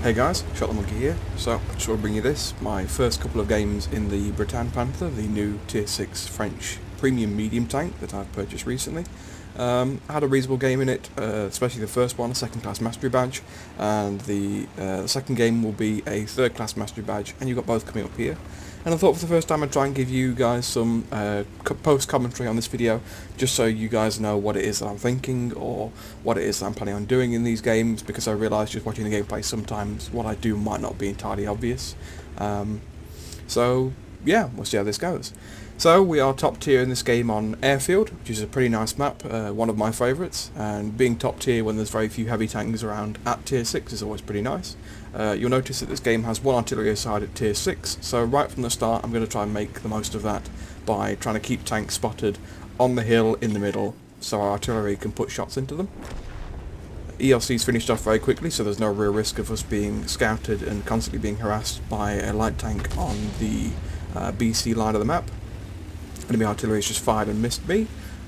Hey guys, Shot the Monkey here. So, I just want to bring you this, my first couple of games in the Bretagne Panther, the new Tier 6 French premium medium tank that I've purchased recently. I had a reasonable game in it, especially the first one, a second class mastery badge, and the second game will be a third class mastery badge, and you've got both coming up here. And I thought for the first time I'd try and give you guys some post commentary on this video, just so you guys know what it is that I'm thinking, or what it is that I'm planning on doing in these games, because I realise just watching the gameplay sometimes what I do might not be entirely obvious. So yeah, we'll see how this goes. So we are top tier in this game on Airfield, which is a pretty nice map, one of my favourites, and being top tier when there's very few heavy tanks around at tier 6 is always pretty nice. You'll notice that this game has one artillery aside at tier 6, so right from the start I'm going to try and make the most of that by trying to keep tanks spotted on the hill in the middle so our artillery can put shots into them. ELC's finished off very quickly, so there's no real risk of us being scouted and constantly being harassed by a light tank on the BC line of the map. Enemy artillery has just fired and missed me,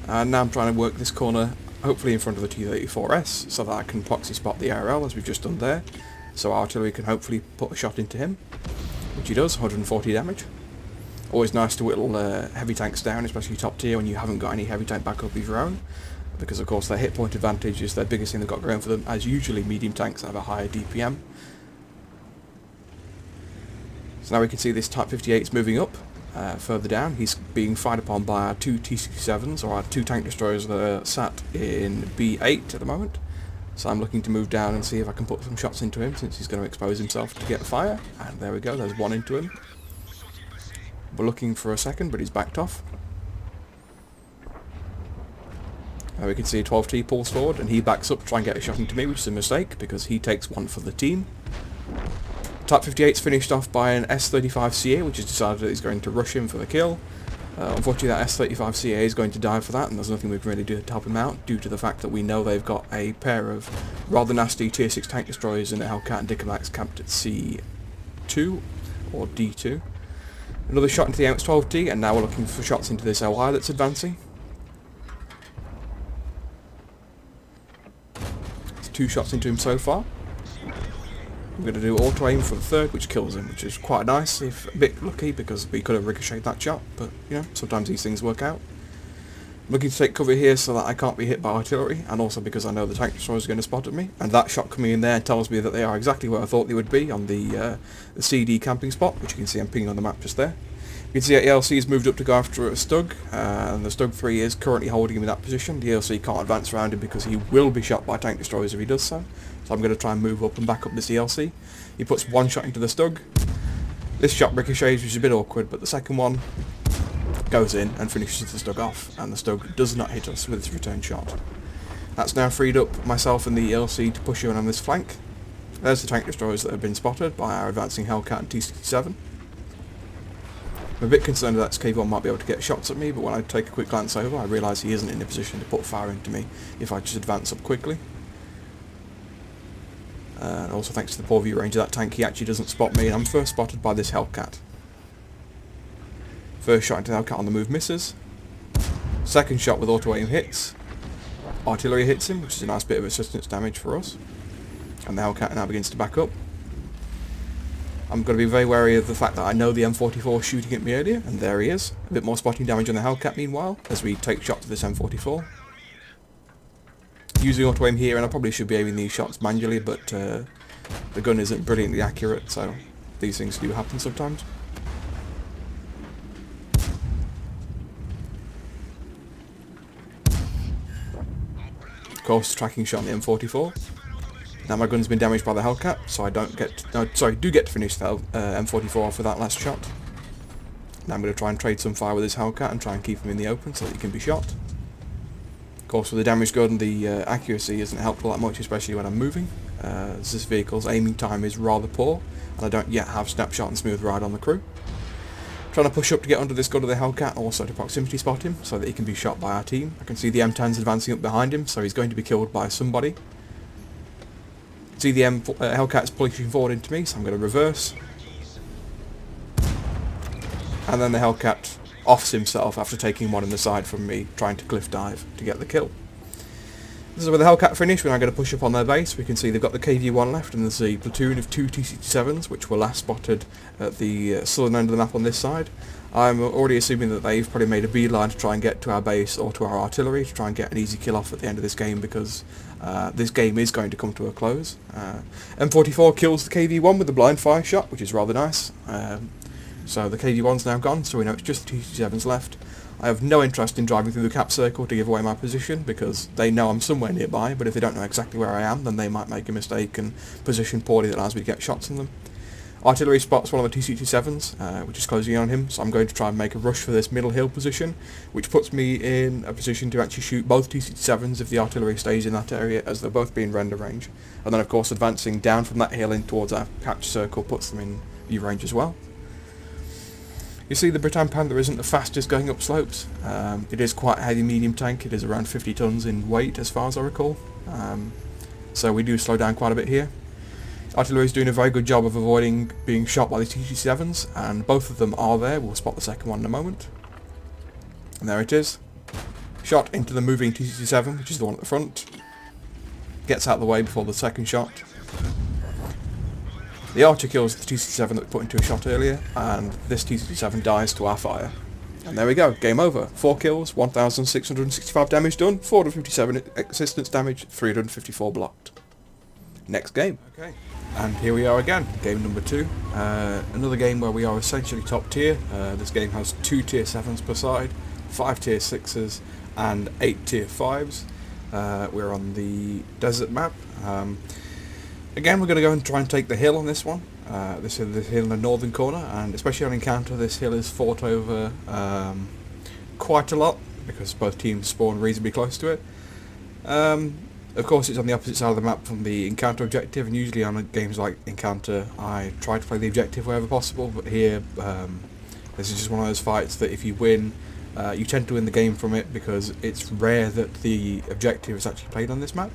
and now I'm trying to work this corner hopefully in front of the T-34S so that I can proxy spot the ARL as we've just done there, so our artillery can hopefully put a shot into him, which he does, 140 damage. Always nice to whittle heavy tanks down, especially top tier when you haven't got any heavy tank backup of your own, because of course their hit point advantage is their biggest thing they've got going for them, as usually medium tanks have a higher DPM. So now we can see this Type 58's moving up. Further down, he's being fired upon by our two T-67s, or our two tank destroyers that are sat in B8 at the moment. So I'm looking to move down and see if I can put some shots into him, since he's going to expose himself to get fire. And there we go, there's one into him. We're looking for a second, but he's backed off. We can see 12T pulls forward, and he backs up to try and get a shot into me, which is a mistake, because he takes one for the team. Type 58's finished off by an S-35CA, which has decided that he's going to rush him for the kill. Unfortunately, that S-35CA is going to die for that, and there's nothing we can really do to help him out, due to the fact that we know they've got a pair of rather nasty Tier 6 tank destroyers in the Hellcat and Dickomax camped at C2, or D2. Another shot into the AMX-12T, and now we're looking for shots into this LI that's advancing. It's 2 shots into him so far. We're going to do auto aim for the third, which kills him, which is quite nice, if a bit lucky, because we could have ricocheted that shot, but, you know, sometimes these things work out. I'm looking to take cover here so that I can't be hit by artillery, and also because I know the tank destroyer is going to spot at me, and that shot coming in there tells me that they are exactly where I thought they would be, on the CD camping spot, which you can see I'm pinging on the map just there. You can see that ELC has moved up to go after a Stug, and the Stug 3 is currently holding him in that position. The ELC can't advance around him because he will be shot by tank destroyers if he does so. So I'm going to try and move up and back up this ELC. He puts one shot into the Stug. This shot ricochets, which is a bit awkward, but the second one goes in and finishes the Stug off, and the Stug does not hit us with its return shot. That's now freed up myself and the ELC to push in on this flank. There's the tank destroyers that have been spotted by our advancing Hellcat and T-67. I'm a bit concerned that SK1 might be able to get shots at me, but when I take a quick glance over, I realise he isn't in a position to put fire into me if I just advance up quickly. And also thanks to the poor view range of that tank, he actually doesn't spot me, and I'm first spotted by this Hellcat. First shot into the Hellcat on the move misses. Second shot with auto aim hits. Artillery hits him, which is a nice bit of assistance damage for us. And the Hellcat now begins to back up. I'm going to be very wary of the fact that I know the M44 shooting at me earlier, and there he is. A bit more spotting damage on the Hellcat meanwhile, as we take shots of this M44. Using auto aim here, and I probably should be aiming these shots manually, but the gun isn't brilliantly accurate, so these things do happen sometimes. Of course, tracking shot on the M44. Now my gun's been damaged by the Hellcat, so I don't get do get to finish the M44 for that last shot. Now I'm going to try and trade some fire with this Hellcat and try and keep him in the open so that he can be shot. Of course, with the damaged gun, the accuracy isn't helpful that much, especially when I'm moving, as this vehicle's aiming time is rather poor, and I don't yet have snapshot and smooth ride on the crew. Trying to push up to get under this gun of the Hellcat, also to proximity spot him so that he can be shot by our team. I can see the M10's advancing up behind him, so he's going to be killed by somebody. See the Hellcat's pushing forward into me, so I'm going to reverse. And then the Hellcat offs himself after taking one in the side from me, trying to cliff dive to get the kill. This is where the Hellcat finish. We're now going to push up on their base. We can see they've got the KV-1 left, and there's a platoon of 2 T-67s, which were last spotted at the southern end of the map on this side. I'm already assuming that they've probably made a beeline to try and get to our base or to our artillery to try and get an easy kill off at the end of this game, because this game is going to come to a close. M44 kills the KV-1 with a blind fire shot, which is rather nice. So the KV-1's now gone, so we know it's just the T-67s left. I have no interest in driving through the cap circle to give away my position, because they know I'm somewhere nearby, but if they don't know exactly where I am, then they might make a mistake and position poorly that allows me to get shots on them. Artillery spots one of the T-67s, which is closing in on him, so I'm going to try and make a rush for this middle hill position, which puts me in a position to actually shoot both T-67s if the artillery stays in that area, as they'll both be in render range. And then of course advancing down from that hill in towards our patch circle puts them in view range as well. You see, the Bretagne Panther isn't the fastest going up slopes. It is quite a heavy medium tank. It is around 50 tons in weight as far as I recall. So we do slow down quite a bit here. Artillery is doing a very good job of avoiding being shot by the T-67s, and both of them are there. We'll spot the second one in a moment. And there it is. Shot into the moving T-67, which is the one at the front. Gets out of the way before the second shot. The Archer kills the T-67 that we put into a shot earlier, and this T-67 dies to our fire. And there we go, game over. 4 kills, 1,665 damage done, 457 assistance damage, 354 blocked. Next game. Okay. And here we are again, game number 2. Another game where we are essentially top tier. This game has 2 tier 7s per side, 5 tier 6s, and 8 tier 5s. We're on the desert map. Again, we're going to go and try and take the hill on this one. This is the hill in the northern corner, and especially on encounter, this hill is fought over quite a lot, because both teams spawn reasonably close to it. Of course, it's on the opposite side of the map from the encounter objective, and usually on games like encounter, I try to play the objective wherever possible, but here, this is just one of those fights that if you win, you tend to win the game from it, because it's rare that the objective is actually played on this map.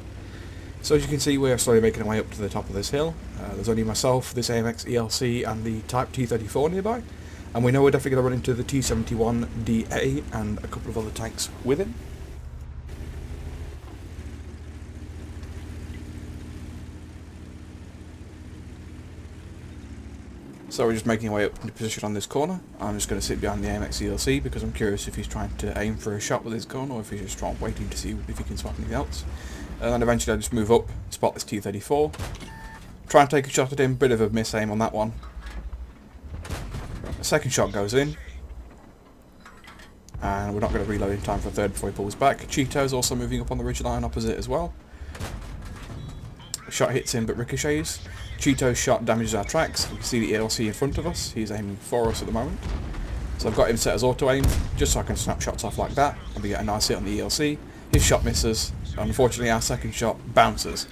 So as you can see, we're slowly making our way up to the top of this hill. There's only myself, this AMX ELC, and the Type T-34 nearby. And we know we're definitely going to run into the T-71DA and a couple of other tanks with him. So we're just making our way up into position on this corner. I'm just going to sit behind the AMX ELC because I'm curious if he's trying to aim for a shot with his gun or if he's just waiting to see if he can spot anything else. And then eventually I just move up, spot this T-34, try and take a shot at him, bit of a miss aim on that one. The second shot goes in, and we're not going to reload in time for a third before he pulls back. Cheeto's also moving up on the ridgeline opposite as well. The shot hits him but ricochets. Cheeto's shot damages our tracks. You can see the ELC in front of us, he's aiming for us at the moment. So I've got him set as auto aim, just so I can snap shots off like that, and we get a nice hit on the ELC. His shot misses. Unfortunately, our second shot bounces.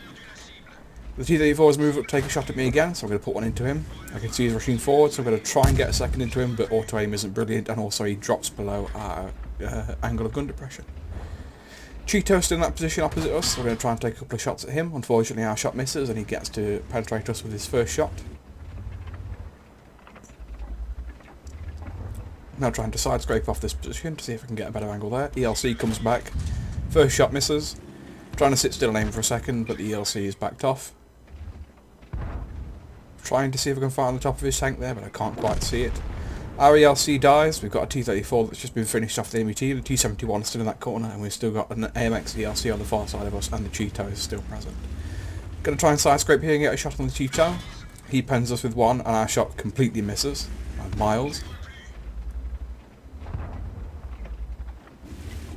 The T-34 has moved up to take a shot at me again, so I'm going to put one into him. I can see he's rushing forward, so I'm going to try and get a second into him, but auto-aim isn't brilliant, and also he drops below our angle of gun depression. Cheeto's still in that position opposite us, so we're going to try and take a couple of shots at him. Unfortunately, our shot misses, and he gets to penetrate us with his first shot. Now trying to side scrape off this position to see if I can get a better angle there. ELC comes back. First shot misses. Trying to sit still and aim for a second, but the ELC is backed off. Trying to see if I can find the top of his tank there, but I can't quite see it. Our ELC dies. We've got a T-34 that's just been finished off the enemy team. The T-71 is still in that corner, and we've still got an AMX ELC on the far side of us, and the Cheeto is still present. Going to try and side scrape here and get a shot on the Cheeto. He pens us with one, and our shot completely misses. Miles.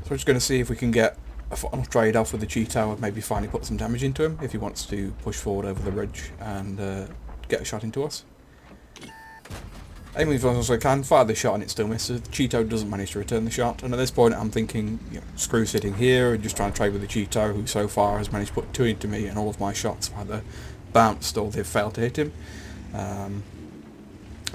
So we're just going to see if we can get a final trade off with the Cheeto and maybe finally put some damage into him if he wants to push forward over the ridge and get a shot into us. Aiming as long as I can, fire the shot and it still misses. The Cheeto doesn't manage to return the shot, and at this point I'm thinking, you know, screw sitting here and just trying to trade with the Cheeto, who so far has managed to put 2 into me, and all of my shots have either bounced or they've failed to hit him.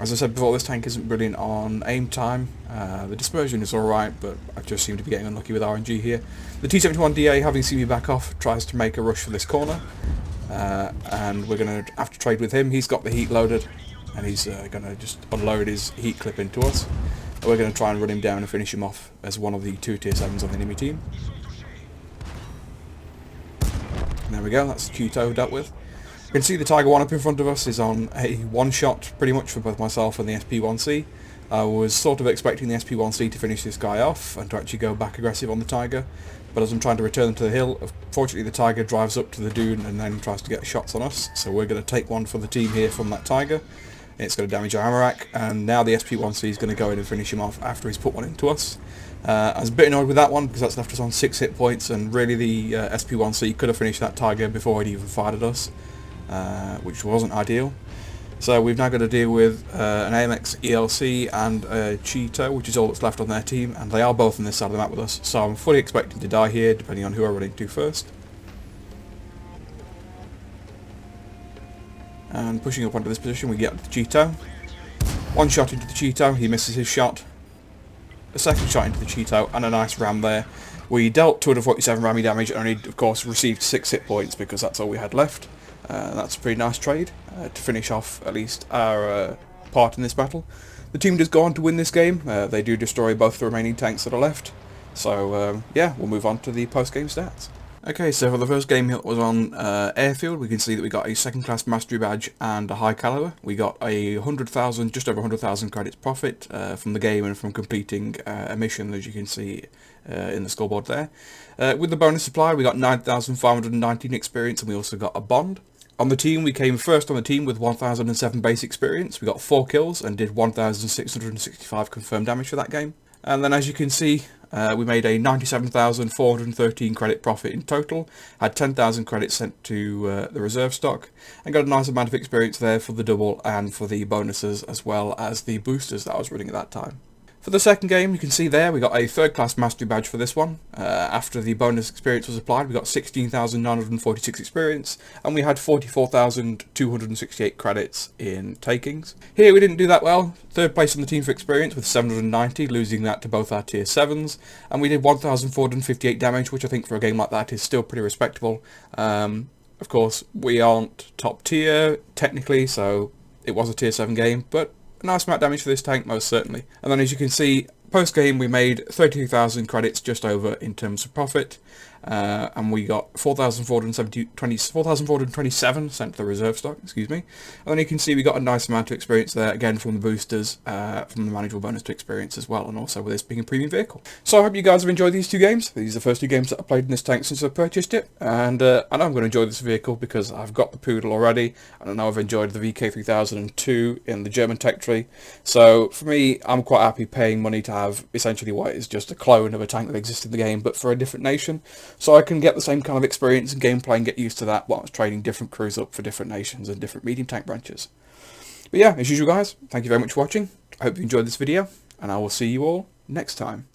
As I said before, this tank isn't brilliant on aim time. The dispersion is alright, but I just seem to be getting unlucky with RNG here. The T-71DA, having seen me back off, tries to make a rush for this corner, and we're going to have to trade with him. He's got the heat loaded, and he's going to just unload his heat clip into us. And we're going to try and run him down and finish him off as one of the 2 tier 7s on the enemy team. There we go, that's the Cheeto dealt with. You can see the Tiger 1 up in front of us is on a one-shot pretty much for both myself and the SP1C. I was sort of expecting the SP1C to finish this guy off and to actually go back aggressive on the Tiger, but as I'm trying to return them to the hill, fortunately the Tiger drives up to the dune and then tries to get shots on us, so we're going to take one for the team here from that Tiger. It's going to damage our ammo rack, and now the SP1C is going to go in and finish him off after he's put one into us. I was a bit annoyed with that one because that's left us on 6 hit points, and really the SP1C could have finished that Tiger before he'd even fired at us, which wasn't ideal. So we've now got to deal with an AMX ELC and a Cheeto, which is all that's left on their team, and they are both on this side of the map with us, so I'm fully expecting to die here, depending on who I run into first. And pushing up onto this position, we get the Cheeto. One shot into the Cheeto, he misses his shot. A second shot into the Cheeto, and a nice ram there. We dealt 247 ramming damage, and only, of course, received 6 hit points, because that's all we had left. That's a pretty nice trade to finish off at least our part in this battle. The team does go on to win this game. They do destroy both the remaining tanks that are left. So yeah, we'll move on to the post-game stats. Okay, so for the first game that was on airfield, we can see that we got a second class mastery badge and a high caliber. We got a 100,000, just over 100,000 credits profit from the game and from completing a mission, as you can see in the scoreboard there. With the bonus supply, we got 9,519 experience, and we also got a bond. On the team, we came first on the team with 1,007 base experience. We got 4 kills and did 1,665 confirmed damage for that game. And then, as you can see, we made a 97,413 credit profit in total, had 10,000 credits sent to the reserve stock, and got a nice amount of experience there for the double and for the bonuses, as well as the boosters that I was running at that time. For the second game, you can see there we got a third class mastery badge for this one. After the bonus experience was applied, we got 16,946 experience, and we had 44,268 credits in takings. Here we didn't do that well. Third place on the team for experience with 790, losing that to both our tier 7s, and we did 1,458 damage, which I think for a game like that is still pretty respectable. Of course, we aren't top tier technically, so it was a tier 7 game, but a nice amount of damage for this tank, most certainly. And then, as you can see, post-game we made 32,000 credits just over in terms of profit, and we got 4,427 sent to the reserve stock, excuse me. And then you can see we got a nice amount of experience there, again from the boosters, from the manageable bonus to experience as well, and also with this being a premium vehicle. So I hope you guys have enjoyed these 2 games. These are the first 2 games that I've played in this tank since I purchased it, and I know I'm going to enjoy this vehicle because I've got the Poodle already, and I know I've enjoyed the VK3002 in the German tech tree. So for me, I'm quite happy paying money to have essentially what is just a clone of a tank that exists in the game, but for a different nation, so I can get the same kind of experience and gameplay and get used to that while I was trading different crews up for different nations and different medium tank branches. But yeah, as usual guys, thank you very much for watching. I hope you enjoyed this video, and I will see you all next time.